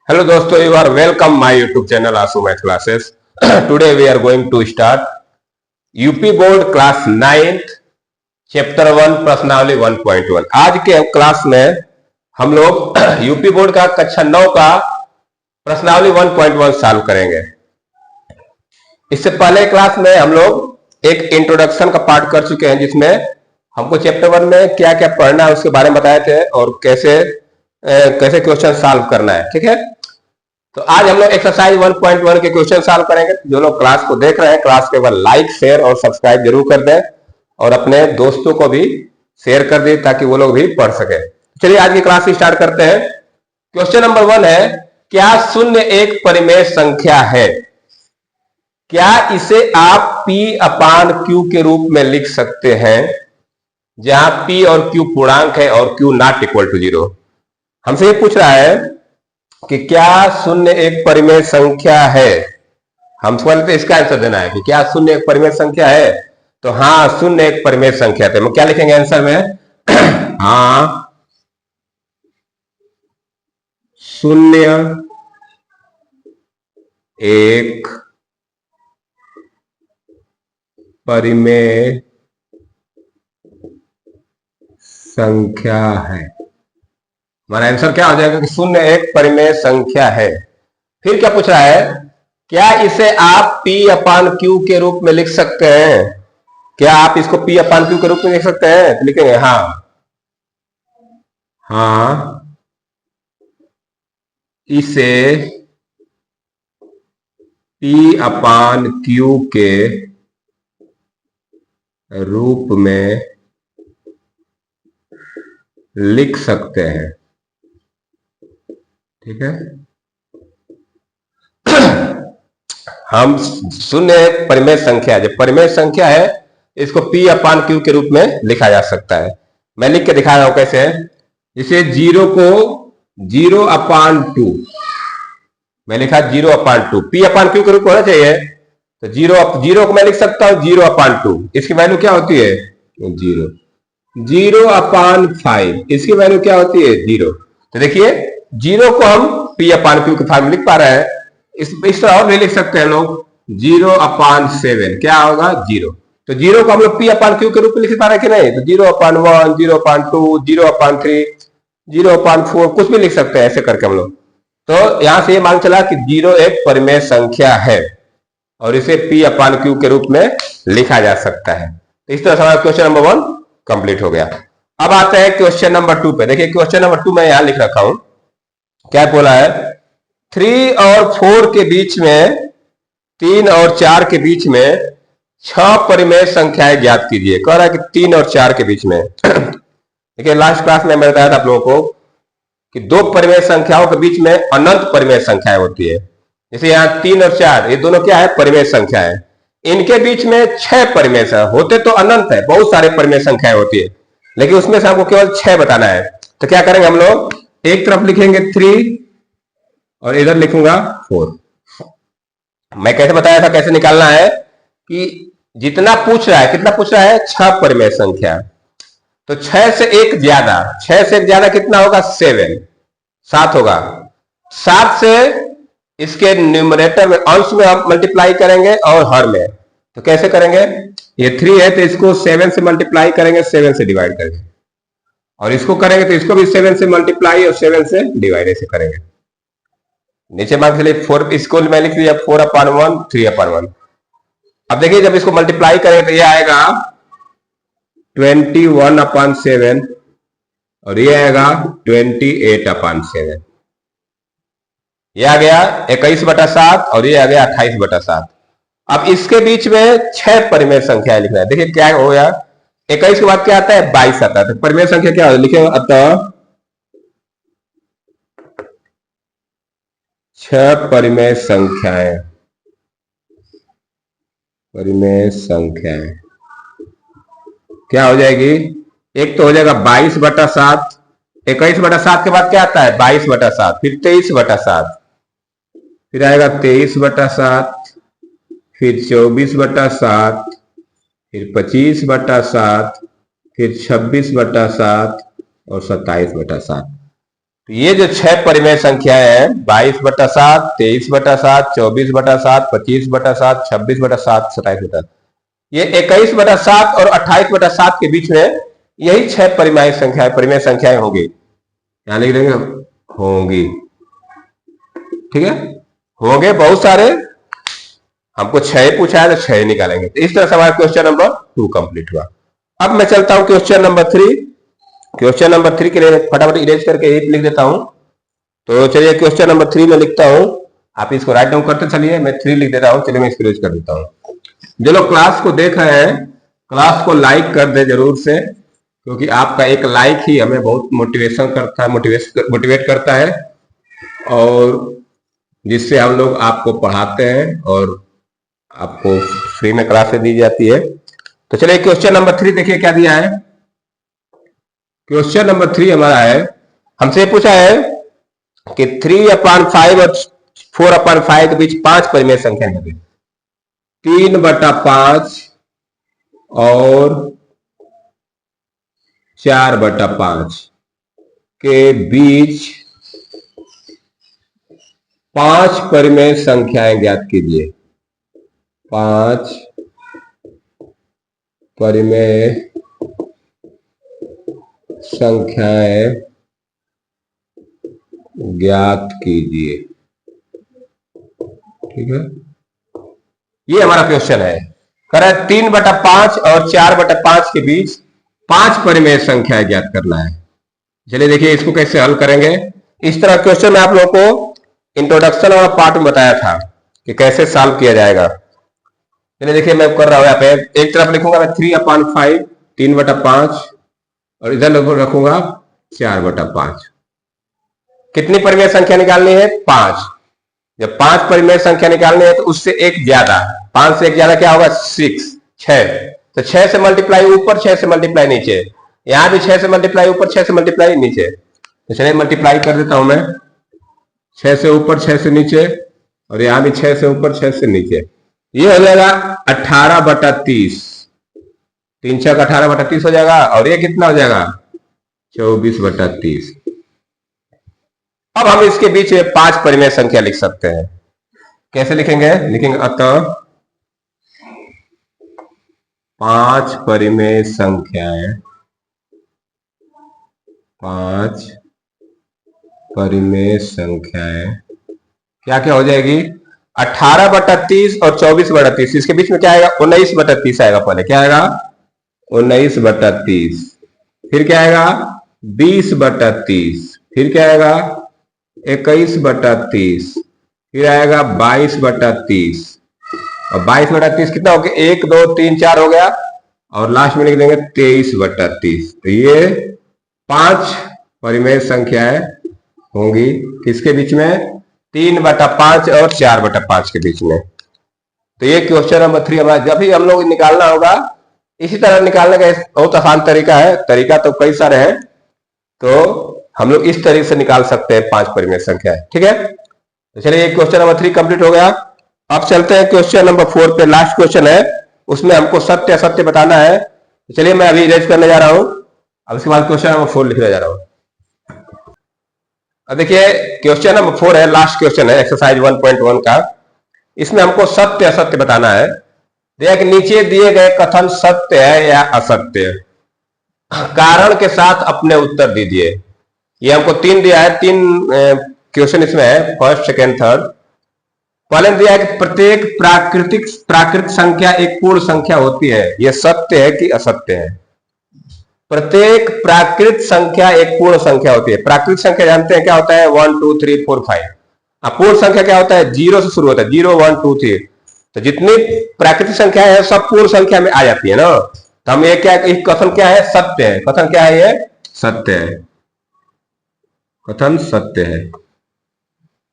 Hello दोस्तों, you are welcome my YouTube channel Asu Math Classes. Today we are going to start UP Board Class 9th Chapter 1 प्रश्नावली 1.1। आज के class में हम लोग UP board का कक्षा 9 का प्रश्नावली 1.1 सॉल्व करेंगे। इससे पहले क्लास में हम लोग एक इंट्रोडक्शन का पार्ट कर चुके हैं, जिसमें हमको चैप्टर 1 में क्या क्या पढ़ना है उसके बारे में बताए थे और कैसे क्वेश्चन सॉल्व करना है। ठीक है, तो आज हम लोग एक्सरसाइज 1.1 के क्वेश्चन सॉल्व करेंगे। जो लोग क्लास को देख रहे हैं, क्लास के बाद लाइक शेयर और सब्सक्राइब जरूर कर दें और अपने दोस्तों को भी शेयर कर दें ताकि वो लोग भी पढ़ सके। चलिए आज की क्लास स्टार्ट करते हैं। क्वेश्चन नंबर 1 है, क्या शून्य एक परिमेय संख्या है? क्या इसे आप P/Q के रूप में लिख सकते हैं, जहां P और Q पूर्णांक है और Q नॉट इक्वल टू 0। हमसे ये पूछ रहा है कि क्या शून्य एक परिमेय संख्या है। हमसे पहले इसका आंसर देना है कि क्या शून्य एक परिमेय संख्या है। तो हाँ, शून्य एक परिमेय संख्या है। हम क्या लिखेंगे आंसर में? हाँ, शून्य एक परिमेय संख्या है। हमारा आंसर क्या हो जाएगा कि शून्य एक परिमेय संख्या है। फिर क्या पूछ रहा है, क्या इसे आप P/Q के रूप में लिख सकते हैं? क्या आप इसको P/Q के रूप में लिख सकते हैं? तो लिखेंगे हाँ, इसे P/Q के रूप में लिख सकते हैं। ठीक है, हम शून्य एक परिमेय संख्या, जो परिमेय संख्या है, इसको P/Q के रूप में लिखा जा सकता है। मैं लिख के दिखा रहा हूं कैसे। इसे 0 को 0/2 मैं लिखा 0/2 P/Q के रूप में होना चाहिए। तो 0 को मैं लिख सकता हूं 0/2। इसकी वैल्यू क्या होती है? 0। 0/5 इसकी वैल्यू क्या होती है? 0। तो देखिए 0 को हम P/Q के फॉर्म में लिख पा रहे हैं। इस तरह और नहीं लिख सकते हैं लोग। 0/7 क्या होगा? 0। तो 0 को हम लोग P/Q के रूप में लिख पा रहे हैं कि नहीं? तो 0/1 0/2 0/3 0/4 कुछ भी लिख सकते हैं ऐसे करके हम लोग। तो यहां से ये मान चला कि 0 एक परिमेय संख्या है और इसे P/Q के रूप में लिखा जा सकता है। तो इस तरह से हमारा क्वेश्चन नंबर 1 कंप्लीट हो गया। अब आते हैं क्वेश्चन नंबर 2 पे। देखिए क्वेश्चन नंबर 2 मैं यहां लिख रखा हूं। क्या बोला है? 3 और 4 के बीच में, 3 और 4 के बीच में 6 परिमेय संख्याएं ज्ञात कीजिए। कह रहा है कि 3 और 4 के बीच में देखिए लास्ट क्लास में मैं बताया था आप लोगों को कि 2 परिमेय संख्याओं के बीच में अनंत परिमेय संख्याएं होती है। जैसे यहाँ 3 और 4 ये दोनों क्या है? परिमेय संख्या है। इनके बीच में 6 परिमेय होते तो अनंत है, बहुत सारे परिमेय संख्याएं होती है, लेकिन उसमें से हमको केवल 6 बताना है। तो क्या करेंगे हम लोग? एक तरफ लिखेंगे 3 और इधर लिखूंगा 4। मैं कैसे बताया था कैसे निकालना है कि जितना पूछ रहा है, कितना पूछ रहा है? 6 परिमेय संख्या। तो 6 से एक ज्यादा, 6 से एक ज्यादा कितना होगा? 7 होगा। 7 से इसके न्यूमरेटर में, अंश में हम मल्टीप्लाई करेंगे और हर में। तो कैसे करेंगे? ये 3 है तो इसको 7 से मल्टीप्लाई करेंगे, 7 से डिवाइड करेंगे, और इसको करेंगे तो इसको भी 7 से मल्टीप्लाई और 7 से डिवाइड ऐसे करेंगे। नीचे मान के लिए 4, इसको मैं लिख दिया 4/1 3/1। अब देखिए जब इसको मल्टीप्लाई करेंगे तो ये आएगा 21/7 और ये आएगा 28/7। ये आ गया 21/7 और ये आ गया 28/7। अब इसके बीच में 6 परिमेय संख्या लिखना है। देखिए क्या हो गया? 21 के बाद क्या आता है? 22 आता है। तो परिमेय संख्या क्या होगी? लिखेंगे अतः 6 परिमेय संख्याएं, परिमेय संख्याएं क्या हो जाएगी? एक तो हो जाएगा 22/7। 21/7 के बाद क्या आता है? 22/7, फिर 23/7, फिर आएगा 23/7, फिर 24/7, फिर 25/7, फिर 26/7 और 27/7। तो ये जो 6 परिमेय संख्याएं हैं 22/7, 23/7, 24/7, 25/7, 26/7, 27/7, ये 21/7 और 28/7 के बीच में यही 6 परिमेय संख्याएं होंगी। यहां लिख देंगे होंगी, ठीक है, होंगे बहुत सारे। हमको 6 पूछा है तो 6 निकालेंगे। तो इस तरह से हमारा क्वेश्चन नंबर 2 कंप्लीट हुआ। अब मैं चलता हूं क्वेश्चन नंबर 3। क्वेश्चन नंबर 3 के लिए फटाफट इरेज करके 8 लिख देता हूं। तो चलिए क्वेश्चन नंबर 3 में लिखता हूं, आप इसको राइट डाउन करते चलिए, मैं 3 लिख देता हूं। चलिए मैं इसको इरेज कर देता हूं। जो लोग क्लास को देख रहे हैं, क्लास को लाइक कर दे जरूर से, क्योंकि आपका एक लाइक ही हमें बहुत मोटिवेशन करता है, मोटिवेट करता है, और जिससे हम लोग आपको पढ़ाते हैं और आपको फ्री में क्लासेस दी जाती है। तो चलिए क्वेश्चन नंबर 3 देखिए क्या दिया है। क्वेश्चन नंबर 3 हमारा है, हमसे पूछा है कि 3/5 और 4/5 के बीच 5 परिमेय संख्या है। 3/5 और 4/5 के बीच 5 परिमेय संख्याएं ज्ञात कीजिए। 5 परिमेय संख्याएं ज्ञात कीजिए, ठीक है। ये हमारा क्वेश्चन है। कह रहा है 3/5 और 4/5 के बीच 5 परिमेय संख्याएं ज्ञात करना है। चलिए देखिए इसको कैसे हल करेंगे। इस तरह क्वेश्चन मैं आप लोगों को इंट्रोडक्शन वाला पार्ट में बताया था कि कैसे सॉल्व किया जाएगा। चलिए देखिए मैं कर रहा हूं, यहाँ पे एक तरफ लिखूंगा मैं 3/5, 3/5, और इधर रखूंगा 4/5। कितनी परिमेय संख्या निकालनी है? 5। जब 5 परिमेय संख्या निकालनी है तो उससे एक ज्यादा, 5 से एक ज्यादा क्या होगा? 6। तो 6 से मल्टीप्लाई ऊपर, 6 से मल्टीप्लाई नीचे, यहां भी 6 से मल्टीप्लाई ऊपर, 6 से मल्टीप्लाई नीचे। तो चलिए मल्टीप्लाई कर देता हूं मैं, 6 से ऊपर 6 से नीचे, और यहां भी 6 से ऊपर 6 से नीचे। ये हो जाएगा 18/30, 3 6 18/30 हो जाएगा, और ये कितना हो जाएगा? 24/30। अब हम इसके बीच में 5 परिमेय संख्या लिख सकते हैं। कैसे लिखेंगे? लिखेंगे अतः 5 परिमेय संख्याएं, 5 परिमेय संख्याएं क्या क्या हो जाएगी? 18/30 और 24/30, इसके बीच में क्या आएगा? 19/30 आएगा। पहले क्या आएगा? 19/30। फिर क्या आएगा? 20/30। फिर क्या आएगा? 21/30। फिर आएगा 22/30। और 22/30 कितना हो गया? 1 2 3 4 हो गया, और लास्ट में लिख देंगे 23/30। तो ये 5 परिमेय संख्याएं होंगी किसके बीच में? 3/5 और 4/5 के बीच में। तो ये क्वेश्चन नंबर 3 हमारा, जब भी हम लोग निकालना होगा इसी तरह निकालने का बहुत आसान तरीका है। तरीका तो कई सारे हैं, तो हम लोग इस तरीके से निकाल सकते हैं 5 परिमेय संख्या, ठीक है। तो चलिए ये क्वेश्चन नंबर 3 कंप्लीट हो गया। अब चलते हैं क्वेश्चन नंबर 4 पे। लास्ट क्वेश्चन है, उसमें हमको सत्य असत्य बताना है। तो चलिए मैं अभी इरेज करने जा रहा हूं, अब उसके बाद क्वेश्चन नंबर 4 लिखने जा रहा हूं। अब देखिए क्वेश्चन नंबर 4 है, लास्ट क्वेश्चन है एक्सरसाइज 1.1 का। इसमें हमको सत्य असत्य बताना है। देख नीचे दिए गए कथन सत्य है या असत्य, कारण के साथ अपने उत्तर दीजिए। ये हमको 3 दिया है, 3 क्वेश्चन इसमें है, फर्स्ट सेकेंड थर्ड। पहले दिया है कि प्रत्येक प्राकृतिक संख्या एक पूर्ण संख्या होती है, यह सत्य है कि असत्य है? प्रत्येक प्राकृत संख्या एक पूर्ण संख्या होती है। प्राकृतिक संख्या जानते हैं क्या होता है? 1 2 3 4 5। पूर्ण संख्या क्या होता है? 0 से शुरू होता है, 0 1 2 3। तो जितनी प्राकृतिक संख्या है सब पूर्ण संख्या में आ जाती है ना। तो हम ये क्या, कथन क्या है? सत्य है। कथन क्या है? ये सत्य है, कथन सत्य है।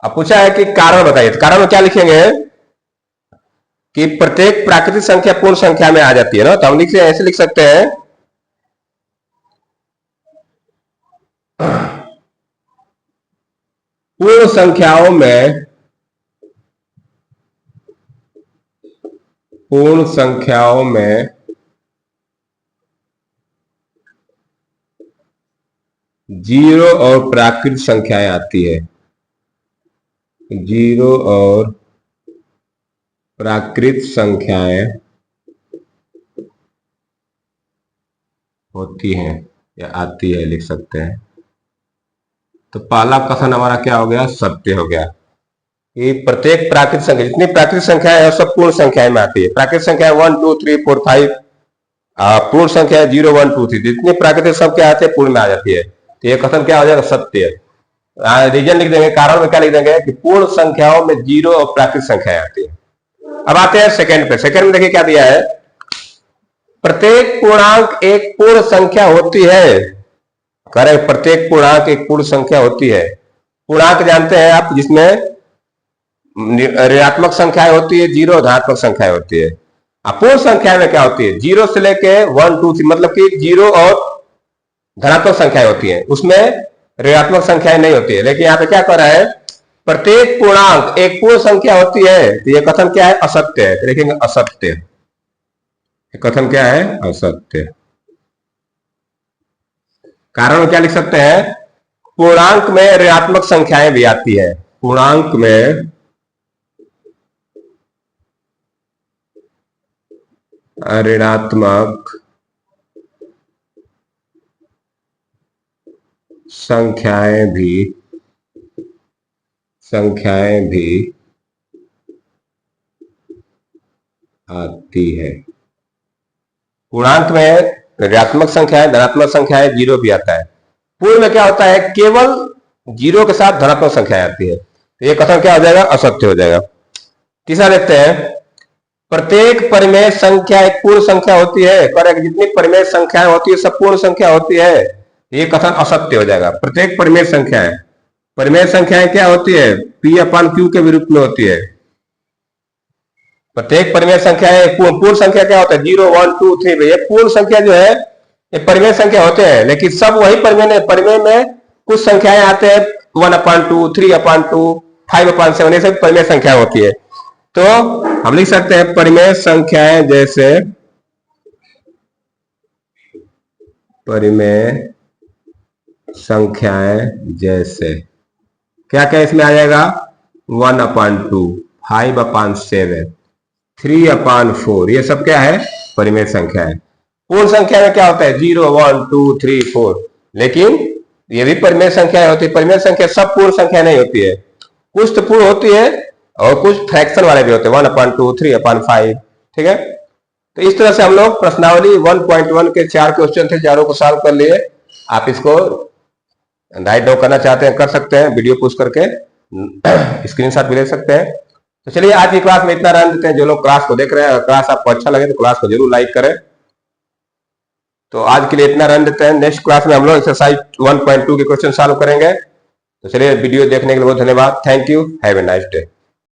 अब पूछा है कि कारण बताइए। तो कारण में क्या लिखेंगे कि प्रत्येक प्राकृतिक संख्या पूर्ण संख्या में आ जाती है ना। तो हम ऐसे लिख सकते हैं, पूर्ण संख्याओं में, पूर्ण संख्याओं में जीरो और प्राकृत संख्याएं आती है, जीरो और प्राकृत संख्याएं होती हैं या आती है, लिख सकते हैं। तो पहला कथन हमारा क्या हो गया, सत्य हो गया कि प्रत्येक प्राकृत संख्या, जितनी प्राकृत संख्याएं है सब पूर्ण संख्याएं में आती है। प्राकृत संख्या 1 2 3 4 5, पूर्ण संख्या 0 1 2 3, जितनी प्राकृतिक सब क्या आते हैं पूर्ण में आ जाती है। तो ये कथन क्या हो जाएगा, सत्य। रीजन लिख देंगे, कारण में क्या लिख देंगे कि पूर्ण संख्याओं में जीरो और प्राकृतिक संख्याएं आती है। अब आते हैं सेकंड पे। सेकंड में देखिए क्या दिया है, प्रत्येक पूर्णांक एक पूर्ण संख्या होती है। करेक्ट, प्रत्येक पूर्णांक एक पूर्ण संख्या होती है। पूर्णांक जानते हैं आप, जिसमें ऋणात्मक संख्याएं होती है, जीरो धनात्मक संख्याएं होती है। पूर्ण संख्या में क्या होती है, जीरो से लेके 1 2 3, मतलब कि जीरो और धनात्मक संख्याएं होती है, उसमें ऋणात्मक संख्याएं नहीं होती है। लेकिन यहाँ पे क्या कर रहा है, प्रत्येक पूर्णांक एक पूर्ण संख्या होती है। तो ये कथन क्या है, असत्य है। देखेंगे असत्य, कथन क्या है, असत्य। कारण क्या लिख सकते हैं, पूर्णांक में ऋणात्मक संख्याएं भी आती है। पूर्णांक में ऋणात्मक संख्याएं भी आती है। पूर्णांक में ऋणात्मक संख्याएं, धनात्मक संख्याएं, जीरो भी आता है। पूर्ण में क्या होता है, केवल जीरो के साथ धनात्मक संख्याएं आती है। तो ये कथन क्या हो जाएगा, असत्य हो जाएगा। तीसरा देखते हैं, प्रत्येक परिमेय संख्या एक पूर्ण संख्या होती है। करेक्ट, जितनी परिमेय संख्याएं होती है सब पूर्ण संख्या होती है। ये कथन असत्य हो जाएगा। प्रत्येक परिमेय संख्याएं क्या होती है, पी अपान क्यू के रूप में होती है। प्रत्येक परिमेय संख्या है, पूर्ण संख्या क्या होता है, 0 1 2 3। ये पूर्ण संख्या जो है ये परिमेय संख्या होते हैं, लेकिन सब वही परिमेय में कुछ संख्याएं आते हैं, 1/2 3/2 5/7, ये सब परिमेय संख्या होती है। तो हम लिख सकते हैं परिमेय संख्याएं जैसे क्या क्या इसमें आ जाएगा, 1/2 5/7 3/4, ये सब क्या है, परिमेय संख्या है। पूर्ण संख्या में क्या होता है, 0 1 2 3 4, लेकिन ये भी परिमेय संख्या होती है। परिमेय संख्या सब पूर्ण संख्या नहीं होती है, कुछ तो पूर्ण होती है और कुछ फ्रैक्शन वाले भी होते हैं, 1/2 3/5। ठीक है, तो इस तरह से हम लोग प्रश्नावली 1.1 के 4 क्वेश्चन थे, चारों को सॉल्व कर लिए। आप इसको राइट डाउन करना चाहते हैं कर सकते हैं, वीडियो पोस्ट करके स्क्रीनशॉट भी ले सकते हैं। तो चलिए आज की क्लास में इतना रहने देते हैं। जो लोग क्लास को देख रहे हैं, अगर क्लास आपको अच्छा लगे तो क्लास को जरूर लाइक करें। तो आज के लिए इतना रहने देते हैं। नेक्स्ट क्लास में हम लोग एक्सरसाइज 1.2 के क्वेश्चन सॉल्व करेंगे। तो चलिए, वीडियो देखने के लिए बहुत धन्यवाद। Thank you, have a nice day.